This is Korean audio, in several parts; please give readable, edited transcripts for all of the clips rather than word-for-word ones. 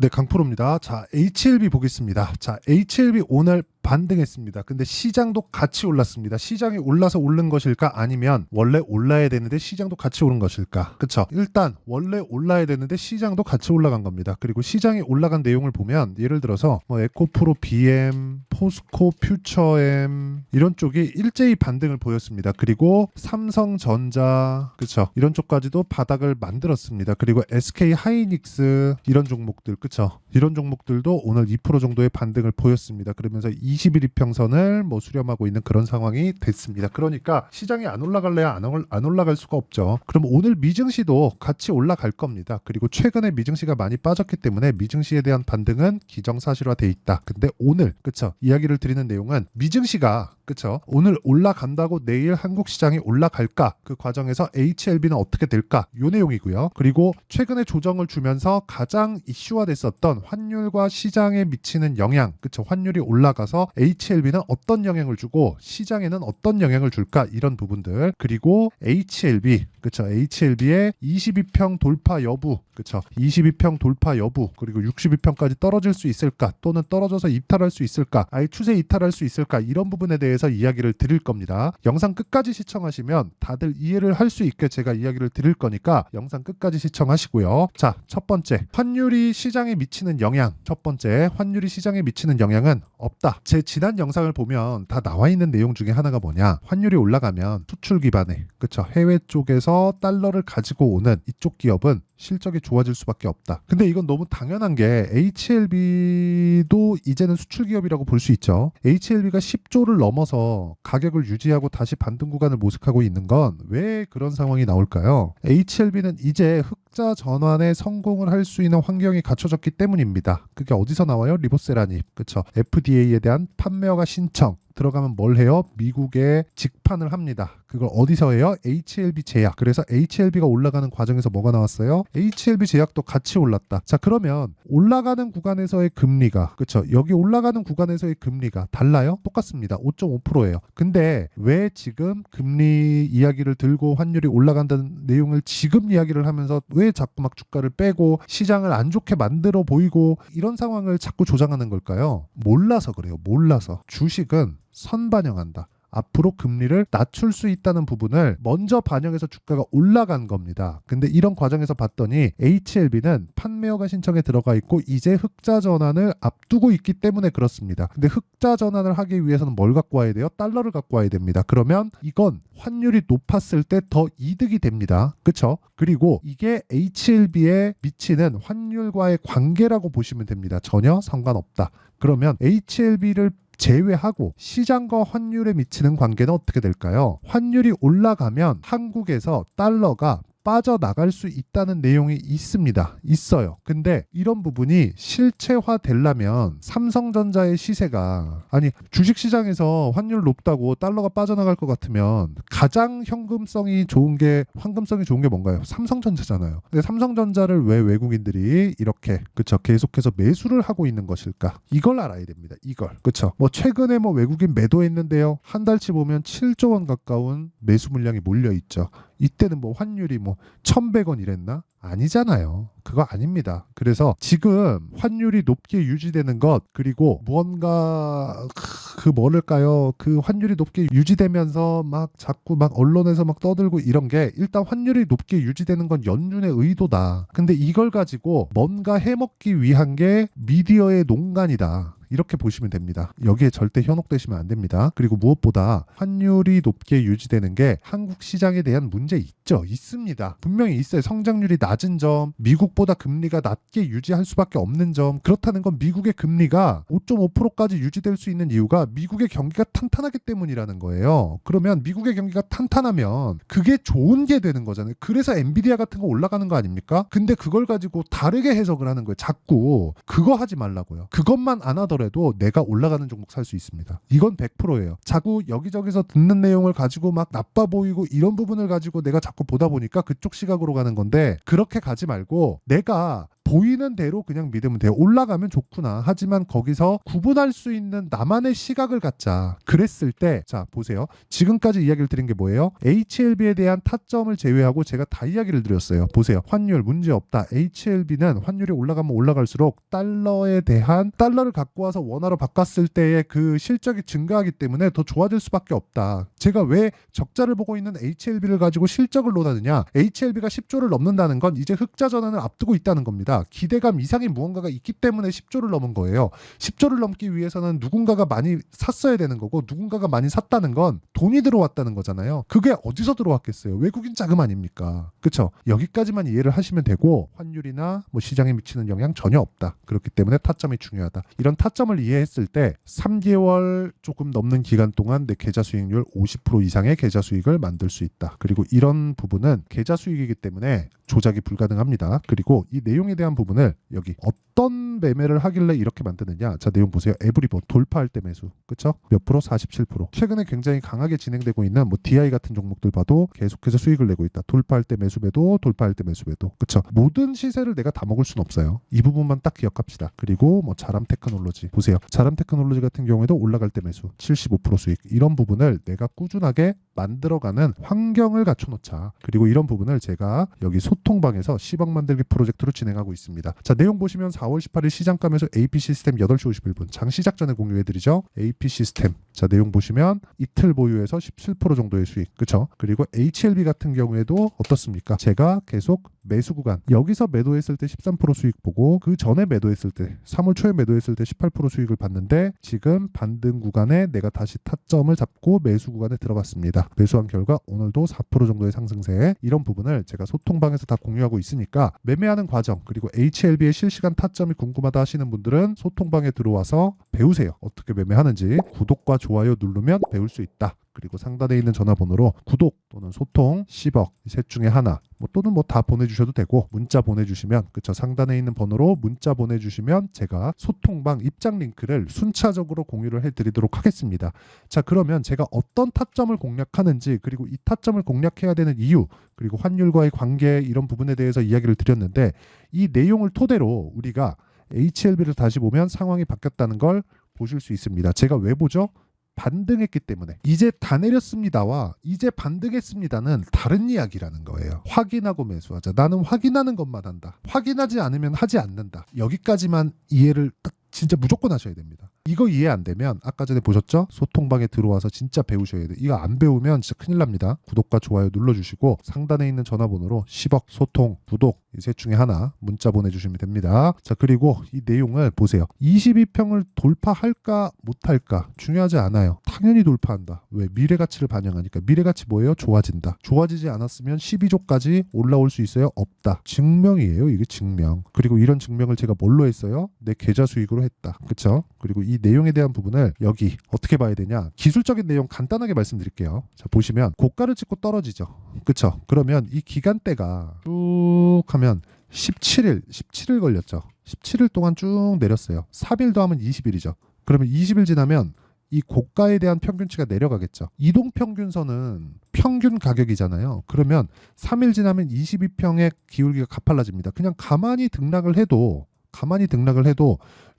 네, 강프로입니다. 자, HLB 보겠습니다. 자, HLB 오늘 반등했습니다. 근데 시장도 같이 올랐습니다. 시장이 올라서 오른 것일까? 아니면 원래 올라야 되는데 시장도 같이 오른 것일까? 그쵸? 일단 원래 올라야 되는데 시장도 같이 올라간 겁니다. 그리고 시장이 올라간 내용을 보면 예를 들어서 뭐 에코프로 BM, 포스코 퓨처엠 이런 쪽이 일제히 반등을 보였습니다. 그리고 삼성전자 그쵸? 이런 쪽까지도 바닥을 만들었습니다. 그리고 SK 하이닉스 이런 종목들 그쵸? 이런 종목들도 오늘 2% 정도의 반등을 보였습니다. 그러면서 20일 이평선을 뭐 수렴하고 있는 그런 상황이 됐습니다. 그러니까 시장이 안 올라갈래야 안 올라갈 수가 없죠. 그럼 오늘 미증시도 같이 올라갈 겁니다. 그리고 최근에 미증시가 많이 빠졌기 때문에 미증시에 대한 반등은 기정사실화돼 있다. 근데 오늘 그쵸? 이야기를 드리는 내용은 미증시가 그쵸? 오늘 올라간다고 내일 한국 시장이 올라갈까? 그 과정에서 HLB는 어떻게 될까? 요 내용이고요. 그리고 최근에 조정을 주면서 가장 이슈화됐었던 환율과 시장에 미치는 영향, 그쵸? 환율이 올라가서 HLB는 어떤 영향을 주고 시장에는 어떤 영향을 줄까? 이런 부분들. 그리고 HLB, 그쵸? HLB의 22평 돌파 여부, 그쵸? 22평 돌파 여부, 그리고 62평까지 떨어질 수 있을까? 또는 떨어져서 이탈할 수 있을까? 아예 추세 이탈할 수 있을까? 이런 부분에 대해서 이야기를 드릴 겁니다. 영상 끝까지 시청하시면 다들 이해를 할 수 있게 제가 이야기를 드릴 거니까 영상 끝까지 시청하시고요. 자, 첫 번째, 환율이 시장에 미치는 영향. 첫 번째, 환율이 시장에 미치는 영향은 없다. 제 지난 영상을 보면 다 나와 있는 내용 중에 하나가 뭐냐? 환율이 올라가면 수출 기반의, 그쵸? 해외 쪽에서 달러를 가지고 오는 이쪽 기업은 실적이 좋아질 수밖에 없다. 근데 이건 너무 당연한 게 HLB도 이제는 수출 기업이라고 볼 수 있죠. HLB가 10조를 넘어서 가격을 유지하고 다시 반등 구간을 모색하고 있는 건 왜 그런 상황이 나올까요? HLB는 이제 흑자 전환에 성공을 할 수 있는 환경이 갖춰졌기 때문입니다. 그게 어디서 나와요? 리보세라님. 그쵸? FDA에 대한 판매허가 신청. 들어가면 뭘 해요? 미국에 직판을 합니다. 그걸 어디서 해요? HLB 제약. 그래서 HLB가 올라가는 과정에서 뭐가 나왔어요? HLB 제약도 같이 올랐다. 자, 그러면 올라가는 구간에서의 금리가 그쵸? 여기 올라가는 구간에서의 금리가 달라요? 똑같습니다. 5.5%예요. 근데 왜 지금 금리 이야기를 들고 환율이 올라간다는 내용을 지금 이야기를 하면서 왜 자꾸 막 주가를 빼고 시장을 안 좋게 만들어 보이고 이런 상황을 자꾸 조장하는 걸까요? 몰라서 그래요. 몰라서. 주식은 선반영한다. 앞으로 금리를 낮출 수 있다는 부분을 먼저 반영해서 주가가 올라간 겁니다. 근데 이런 과정에서 봤더니 HLB는 판매허가 신청에 들어가 있고 이제 흑자 전환을 앞두고 있기 때문에 그렇습니다. 근데 흑자 전환을 하기 위해서는 뭘 갖고 와야 돼요? 달러를 갖고 와야 됩니다. 그러면 이건 환율이 높았을 때 더 이득이 됩니다. 그쵸? 그리고 이게 HLB에 미치는 환율과의 관계라고 보시면 됩니다. 전혀 상관없다. 그러면 HLB를 제외하고 시장과 환율에 미치는 관계는 어떻게 될까요? 환율이 올라가면 한국에서 달러가 빠져나갈 수 있다는 내용이 있어요. 근데 이런 부분이 실체화 되려면 삼성전자의 시세가 아니 주식시장에서 환율 높다고 달러가 빠져나갈 것 같으면 가장 황금성이 좋은 게 뭔가요? 삼성전자잖아요. 근데 삼성전자를 왜 외국인들이 이렇게 그쵸 계속해서 매수를 하고 있는 것일까? 이걸 알아야 됩니다. 이걸 그쵸? 뭐 최근에 뭐 외국인 매도했는데요. 한 달치 보면 7조 원 가까운 매수 물량이 몰려 있죠. 이때는 뭐 환율이 뭐 1,100원 이랬나? 아니잖아요. 그거 아닙니다. 그래서 지금 환율이 높게 유지되는 것 그리고 무언가 뭐랄까요? 그 환율이 높게 유지되면서 막 자꾸 막 언론에서 막 떠들고 이런 게 일단 환율이 높게 유지되는 건 연준의 의도다. 근데 이걸 가지고 뭔가 해먹기 위한 게 미디어의 농간이다. 이렇게 보시면 됩니다. 여기에 절대 현혹되시면 안 됩니다. 그리고 무엇보다 환율이 높게 유지되는 게 한국 시장에 대한 문제 있습니다. 분명히 있어요. 성장률이 낮은 점, 미국보다 금리가 낮게 유지할 수밖에 없는 점. 그렇다는 건 미국의 금리가 5.5%까지 유지될 수 있는 이유가 미국의 경기가 탄탄하기 때문이라는 거예요. 그러면 미국의 경기가 탄탄하면 그게 좋은 게 되는 거잖아요. 그래서 엔비디아 같은 거 올라가는 거 아닙니까? 근데 그걸 가지고 다르게 해석을 하는 거예요. 자꾸 그거 하지 말라고요. 그것만 안 하더라도 내가 올라가는 종목 살 수 있습니다. 이건 100%예요. 자꾸 여기저기서 듣는 내용을 가지고 막 나빠 보이고 이런 부분을 가지고 내가 자꾸 보다 보니까 그쪽 시각으로 가는 건데 그렇게 가지 말고 내가 보이는 대로 그냥 믿으면 돼요. 올라가면 좋구나. 하지만 거기서 구분할 수 있는 나만의 시각을 갖자. 그랬을 때 자 보세요. 지금까지 이야기를 드린 게 뭐예요? HLB에 대한 타점을 제외하고 제가 다 이야기를 드렸어요. 보세요. 환율 문제 없다. HLB는 환율이 올라가면 올라갈수록 달러를 갖고 와서 원화로 바꿨을 때의 그 실적이 증가하기 때문에 더 좋아질 수밖에 없다. 제가 왜 적자를 보고 있는 HLB를 가지고 실적을 논하느냐? HLB가 10조를 넘는다는 건 이제 흑자 전환을 앞두고 있다는 겁니다. 기대감 이상의 무언가가 있기 때문에 10조를 넘은 거예요. 10조를 넘기 위해서는 누군가가 많이 샀어야 되는 거고 누군가가 많이 샀다는 건 돈이 들어왔다는 거잖아요. 그게 어디서 들어왔겠어요? 외국인 자금 아닙니까? 그렇죠? 여기까지만 이해를 하시면 되고 환율이나 뭐 시장에 미치는 영향 전혀 없다. 그렇기 때문에 타점이 중요하다. 이런 타점을 이해했을 때 3개월 조금 넘는 기간 동안 내 계좌 수익률 50% 이상의 계좌 수익을 만들 수 있다. 그리고 이런 부분은 계좌 수익이기 때문에 조작이 불가능합니다. 그리고 이 내용에 대한 부분을 여기 어떤 매매를 하길래 이렇게 만드느냐. 자 내용 보세요. 에브리본 돌파할 때 매수. 그쵸? 몇 프로? 47%. 최근에 굉장히 강하게 진행되고 있는 뭐 DI 같은 종목들 봐도 계속해서 수익을 내고 있다. 돌파할 때 매수 매도, 돌파할 때 매수 매도. 그쵸? 모든 시세를 내가 다 먹을 수는 없어요. 이 부분만 딱 기억합시다. 그리고 뭐 자람 테크놀로지 보세요. 자람 테크놀로지 같은 경우에도 올라갈 때 매수 75% 수익. 이런 부분을 내가 꾸준하게 만들어가는 환경을 갖춰놓자. 그리고 이런 부분을 제가 여기 소통방에서 10억 만들기 프로젝트로 진행하고 있습니다. 자 내용 보시면 4월 18일 시장감에서 AP 시스템 8시 51분 장 시작 전에 공유해드리죠. AP 시스템 자 내용 보시면 이틀 보유해서 17% 정도의 수익. 그쵸? 그리고 HLB 같은 경우에도 어떻습니까? 제가 계속 매수 구간 여기서 매도했을 때 13% 수익 보고 그 전에 매도했을 때 3월 초에 매도했을 때 18% 수익을 봤는데 지금 반등 구간에 내가 다시 타점을 잡고 매수 구간에 들어갔습니다. 매수한 결과 오늘도 4% 정도의 상승세. 이런 부분을 제가 소통방에서 다 공유하고 있으니까 매매하는 과정 그리고 HLB의 실시간 타점이 궁금하다 하시는 분들은 소통방에 들어와서 배우세요. 어떻게 매매하는지. 구독과 좋아요 누르면 배울 수 있다. 그리고 상단에 있는 전화번호로 구독 또는 소통 10억 셋 중에 하나 또는 뭐 다 보내주셔도 되고 문자 보내주시면 그쵸 상단에 있는 번호로 문자 보내주시면 제가 소통방 입장 링크를 순차적으로 공유를 해드리도록 하겠습니다. 자 그러면 제가 어떤 타점을 공략하는지 그리고 이 타점을 공략해야 되는 이유 그리고 환율과의 관계 이런 부분에 대해서 이야기를 드렸는데 이 내용을 토대로 우리가 HLB를 다시 보면 상황이 바뀌었다는 걸 보실 수 있습니다. 제가 왜 보죠? 반등했기 때문에. 이제 다 내렸습니다와 이제 반등했습니다는 다른 이야기라는 거예요. 확인하고 매수하자. 나는 확인하는 것만 한다. 확인하지 않으면 하지 않는다. 여기까지만 이해를 딱 진짜 무조건 하셔야 됩니다. 이거 이해 안 되면 아까 전에 보셨죠? 소통방에 들어와서 진짜 배우셔야 돼요. 이거 안 배우면 진짜 큰일 납니다. 구독과 좋아요 눌러주시고 상단에 있는 전화번호로 10억 소통, 구독 이 셋 중에 하나 문자 보내주시면 됩니다. 자 그리고 이 내용을 보세요. 22평을 돌파할까 못할까 중요하지 않아요. 당연히 돌파한다. 왜? 미래가치를 반영하니까. 미래가치 뭐예요? 좋아진다. 좋아지지 않았으면 12조까지 올라올 수 있어요? 없다. 증명이에요. 이게 증명. 그리고 이런 증명을 제가 뭘로 했어요? 내 계좌 수익으로 했다. 그쵸? 그리고 이 내용에 대한 부분을 여기 어떻게 봐야 되냐? 기술적인 내용 간단하게 말씀드릴게요. 자 보시면 고가를 찍고 떨어지죠. 그쵸? 그러면 이 기간대가 쭉 하면 17일 걸렸죠. 17일 동안 쭉 내렸어요. 3일 더하면 20일이죠. 그러면 20일 지나면 이 고가에 대한 평균치가 내려가겠죠. 이동평균선은 평균 가격이잖아요. 그러면 3일 지나면 22평의 기울기가 가팔라집니다. 그냥 가만히 등락을 해도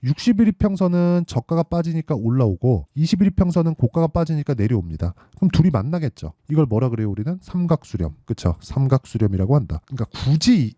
61이평선은 저가가 빠지니까 올라오고 21이평선은 고가가 빠지니까 내려옵니다. 그럼 둘이 만나겠죠. 이걸 뭐라 그래요? 우리는 삼각수렴. 그쵸? 삼각수렴이라고 한다. 그러니까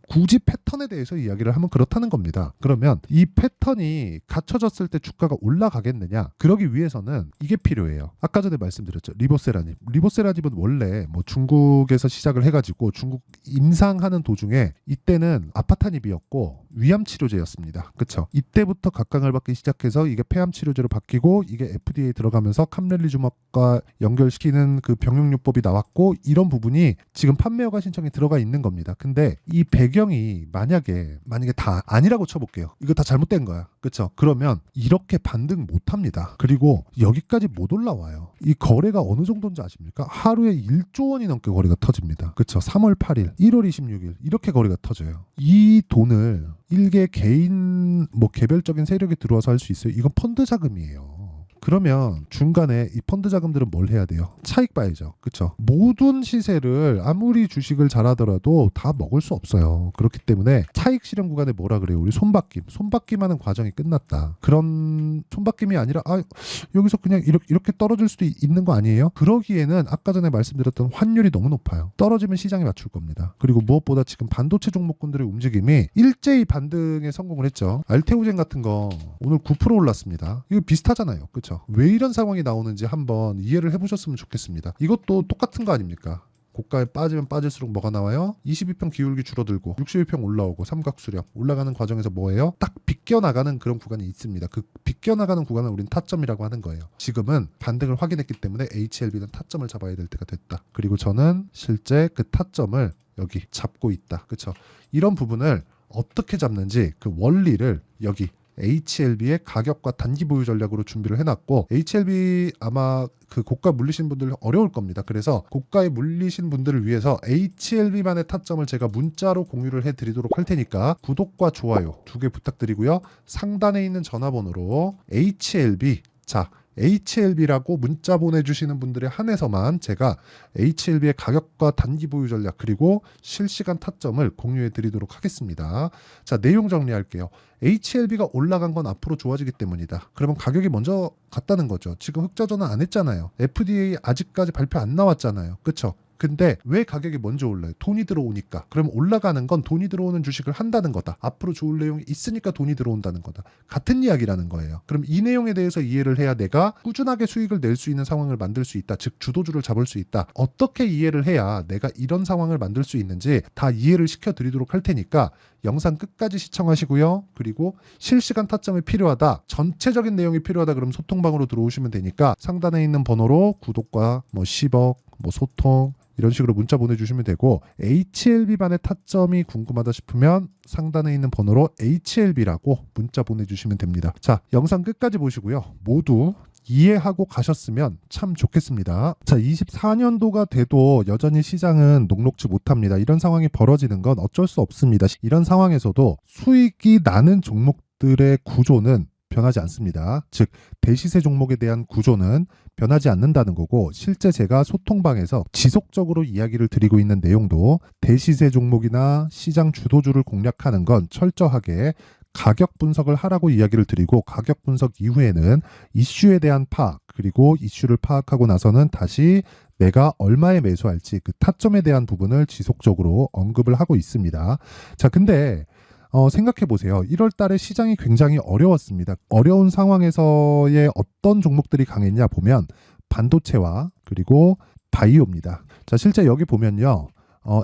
굳이 패턴에 대해서 이야기를 하면 그렇다는 겁니다. 그러면 이 패턴이 갖춰졌을 때 주가가 올라가겠느냐? 그러기 위해서는 이게 필요해요. 아까 전에 말씀드렸죠. 리보세라닙. 리보세라닙은 원래 뭐 중국에서 시작을 해가지고 중국 임상하는 도중에 이때는 아파타닙이었고 위암치료제였습니다. 그쵸? 이때부터 각광을 받기 시작해서 이게 폐암치료제로 바뀌고 이게 FDA 들어가면서 캄렐리주막과 연결시키는 그 병용요법이 나왔고 이런 부분이 지금 판매허가 신청이 들어가 있는 겁니다. 근데 이 배경이 만약에 다 아니라고 쳐볼게요. 이거 다 잘못된 거야. 그쵸? 그러면 이렇게 반등 못합니다. 그리고 여기까지 못 올라와요. 이 거래가 어느 정도인지 아십니까? 하루에 1조 원이 넘게 거래가 터집니다. 그쵸? 3월 8일, 1월 26일 이렇게 거래가 터져요. 이 돈을 일개 개인 개별적인 세력이 들어와서 할 수 있어요. 이건 펀드 자금이에요. 그러면 중간에 이 펀드 자금들은 뭘 해야 돼요? 차익 봐야죠. 그쵸? 모든 시세를 아무리 주식을 잘하더라도 다 먹을 수 없어요. 그렇기 때문에 차익 실현 구간에 뭐라 그래요? 우리 손바뀜하는 과정이 끝났다. 그런 손바뀜이 아니라 여기서 그냥 이렇게 떨어질 수도 있는 거 아니에요? 그러기에는 아까 전에 말씀드렸던 환율이 너무 높아요. 떨어지면 시장에 맞출 겁니다. 그리고 무엇보다 지금 반도체 종목군들의 움직임이 일제히 반등에 성공을 했죠. 알테오젠 같은 거 오늘 9% 올랐습니다. 이거 비슷하잖아요. 그렇죠? 왜 이런 상황이 나오는지 한번 이해를 해보셨으면 좋겠습니다. 이것도 똑같은 거 아닙니까? 고가에 빠지면 빠질수록 뭐가 나와요? 22평 기울기 줄어들고 61평 올라오고 삼각수렴 올라가는 과정에서 뭐예요? 딱 비껴나가는 그런 구간이 있습니다. 그 비껴나가는 구간을 우린 타점이라고 하는 거예요. 지금은 반등을 확인했기 때문에 HLB는 타점을 잡아야 될 때가 됐다. 그리고 저는 실제 그 타점을 여기 잡고 있다. 그렇죠? 이런 부분을 어떻게 잡는지 그 원리를 여기 HLB의 가격과 단기 보유 전략으로 준비를 해놨고, HLB 아마 그 고가 물리신 분들 어려울 겁니다. 그래서 고가에 물리신 분들을 위해서 HLB만의 타점을 제가 문자로 공유를 해드리도록 할 테니까 구독과 좋아요 2개 부탁드리고요. 상단에 있는 전화번호로 HLB라고 문자 보내주시는 분들에 한해서만 제가 HLB의 가격과 단기 보유 전략 그리고 실시간 타점을 공유해 드리도록 하겠습니다. 자, 내용 정리할게요. HLB가 올라간 건 앞으로 좋아지기 때문이다. 그러면 가격이 먼저 갔다는 거죠. 지금 흑자 전환 안 했잖아요. FDA 아직까지 발표 안 나왔잖아요. 그쵸? 근데 왜 가격이 먼저 올라요? 돈이 들어오니까. 그럼 올라가는 건 돈이 들어오는 주식을 한다는 거다. 앞으로 좋을 내용이 있으니까 돈이 들어온다는 거다. 같은 이야기라는 거예요. 그럼 이 내용에 대해서 이해를 해야 내가 꾸준하게 수익을 낼 수 있는 상황을 만들 수 있다. 즉 주도주를 잡을 수 있다. 어떻게 이해를 해야 내가 이런 상황을 만들 수 있는지 다 이해를 시켜드리도록 할 테니까 영상 끝까지 시청하시고요. 그리고 실시간 타점이 필요하다. 전체적인 내용이 필요하다. 그럼 소통방으로 들어오시면 되니까 상단에 있는 번호로 구독과 10억, 소통 이런 식으로 문자 보내주시면 되고, HLB반의 타점이 궁금하다 싶으면 상단에 있는 번호로 HLB라고 문자 보내주시면 됩니다. 자, 영상 끝까지 보시고요. 모두 이해하고 가셨으면 참 좋겠습니다. 자, 24년도가 돼도 여전히 시장은 녹록지 못합니다. 이런 상황이 벌어지는 건 어쩔 수 없습니다. 이런 상황에서도 수익이 나는 종목들의 구조는 변하지 않습니다. 즉 대시세 종목에 대한 구조는 변하지 않는다는 거고, 실제 제가 소통방에서 지속적으로 이야기를 드리고 있는 내용도 대시세 종목이나 시장 주도주를 공략하는 건 철저하게 가격 분석을 하라고 이야기를 드리고, 가격 분석 이후에는 이슈에 대한 파악, 그리고 이슈를 파악하고 나서는 다시 내가 얼마에 매수할지 그 타점에 대한 부분을 지속적으로 언급을 하고 있습니다. 자, 근데 생각해 보세요. 1월 달에 시장이 굉장히 어려웠습니다. 어려운 상황에서의 어떤 종목들이 강했냐 보면 반도체와 그리고 바이오입니다. 자, 실제 여기 보면요.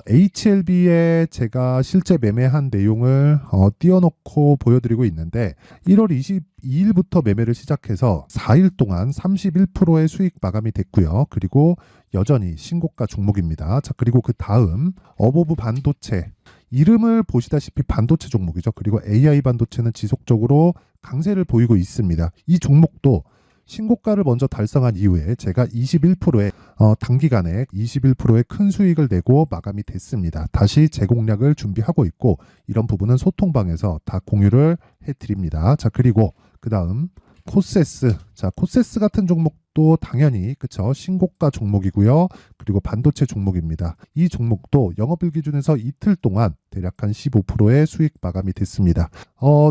HLB에 제가 실제 매매한 내용을 띄워놓고 보여드리고 있는데, 1월 22일부터 매매를 시작해서 4일 동안 31%의 수익 마감이 됐고요. 그리고 여전히 신고가 종목입니다. 자, 그리고 그 다음 어보브 반도체, 이름을 보시다시피 반도체 종목이죠. 그리고 AI 반도체는 지속적으로 강세를 보이고 있습니다. 이 종목도 신고가를 먼저 달성한 이후에 제가 21%의 단기간에 21%의 큰 수익을 내고 마감이 됐습니다. 다시 재공략을 준비하고 있고, 이런 부분은 소통방에서 다 공유를 해드립니다. 자, 그리고 그 다음 코세스. 자, 코세스 같은 종목도 당연히 그쵸, 신고가 종목이고요. 그리고 반도체 종목입니다. 이 종목도 영업일 기준에서 이틀 동안 대략 한 15%의 수익 마감이 됐습니다.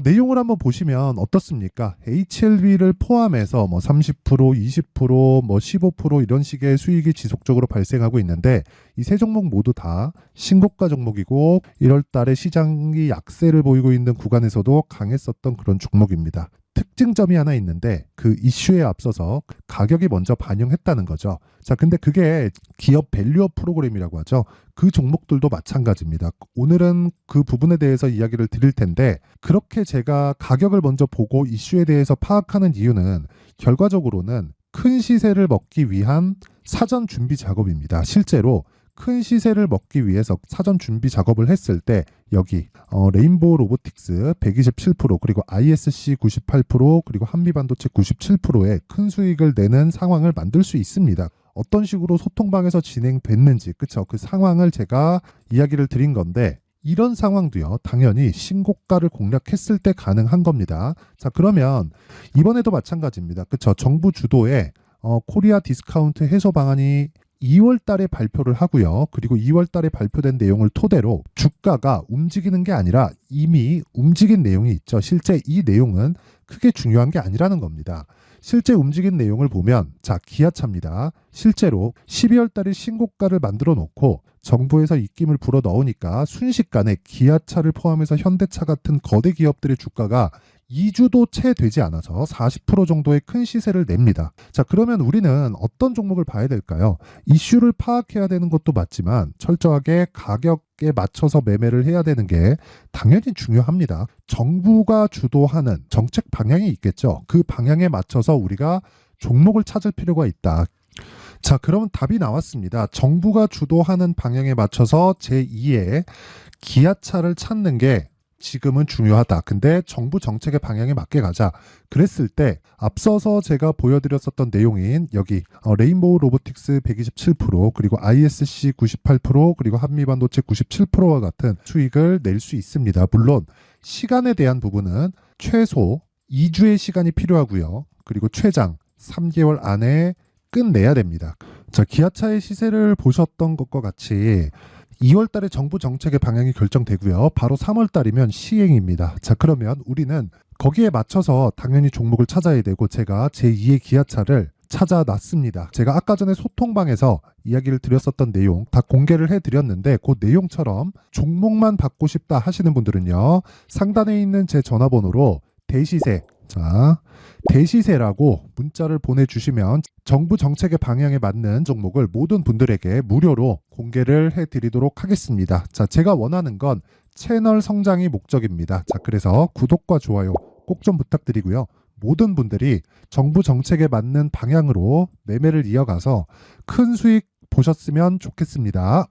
내용을 한번 보시면 어떻습니까? HLB를 포함해서 30%, 20%, 15% 이런 식의 수익이 지속적으로 발생하고 있는데, 이 세 종목 모두 다 신고가 종목이고 1월 달에 시장이 약세를 보이고 있는 구간에서도 강했었던 그런 종목입니다. 특징점이 하나 있는데, 그 이슈에 앞서서 가격이 먼저 반영했다는 거죠. 자, 근데 그게 기업 밸류업 프로그램이라고 하죠. 그 종목들도 마찬가지입니다. 오늘은 그 부분에 대해서 이야기를 드릴 텐데, 그렇게 제가 가격을 먼저 보고 이슈에 대해서 파악하는 이유는 결과적으로는 큰 시세를 먹기 위한 사전 준비 작업입니다. 실제로 큰 시세를 먹기 위해서 사전 준비 작업을 했을 때 여기 레인보우 로보틱스 127%, 그리고 ISC 98%, 그리고 한미반도체 97%의 큰 수익을 내는 상황을 만들 수 있습니다. 어떤 식으로 소통방에서 진행됐는지, 그쵸? 그 상황을 제가 이야기를 드린 건데, 이런 상황도요, 당연히 신고가를 공략했을 때 가능한 겁니다. 자, 그러면 이번에도 마찬가지입니다. 그쵸? 정부 주도의 코리아 디스카운트 해소 방안이 2월 달에 발표를 하고요. 그리고 2월 달에 발표된 내용을 토대로 주가가 움직이는 게 아니라 이미 움직인 내용이 있죠. 실제 이 내용은 크게 중요한 게 아니라는 겁니다. 실제 움직인 내용을 보면, 자, 기아차입니다. 실제로 12월 달에 신고가를 만들어 놓고 정부에서 입김을 불어 넣으니까 순식간에 기아차를 포함해서 현대차 같은 거대 기업들의 주가가 2주도 채 되지 않아서 40% 정도의 큰 시세를 냅니다. 자, 그러면 우리는 어떤 종목을 봐야 될까요? 이슈를 파악해야 되는 것도 맞지만 철저하게 가격에 맞춰서 매매를 해야 되는 게 당연히 중요합니다. 정부가 주도하는 정책 방향이 있겠죠. 그 방향에 맞춰서 우리가 종목을 찾을 필요가 있다. 자, 그러면 답이 나왔습니다. 정부가 주도하는 방향에 맞춰서 제2의 기아차를 찾는 게 지금은 중요하다. 근데 정부 정책의 방향에 맞게 가자. 그랬을 때 앞서서 제가 보여드렸었던 내용인 여기 레인보우 로보틱스 127% 그리고 ISC 98% 그리고 한미반도체 97%와 같은 수익을 낼 수 있습니다. 물론 시간에 대한 부분은 최소 2주의 시간이 필요하고요. 그리고 최장 3개월 안에 끝내야 됩니다. 자, 기아차의 시세를 보셨던 것과 같이 2월 달에 정부 정책의 방향이 결정되고요. 바로 3월 달이면 시행입니다. 자, 그러면 우리는 거기에 맞춰서 당연히 종목을 찾아야 되고 제가 제2의 기아차를 찾아놨습니다. 제가 아까 전에 소통방에서 이야기를 드렸었던 내용 다 공개를 해드렸는데 그 내용처럼 종목만 받고 싶다 하시는 분들은요. 상단에 있는 제 전화번호로 대시세, 자, 대시세라고 문자를 보내주시면 정부 정책의 방향에 맞는 종목을 모든 분들에게 무료로 공개를 해드리도록 하겠습니다. 자, 제가 원하는 건 채널 성장이 목적입니다. 자, 그래서 구독과 좋아요 꼭 좀 부탁드리고요. 모든 분들이 정부 정책에 맞는 방향으로 매매를 이어가서 큰 수익 보셨으면 좋겠습니다.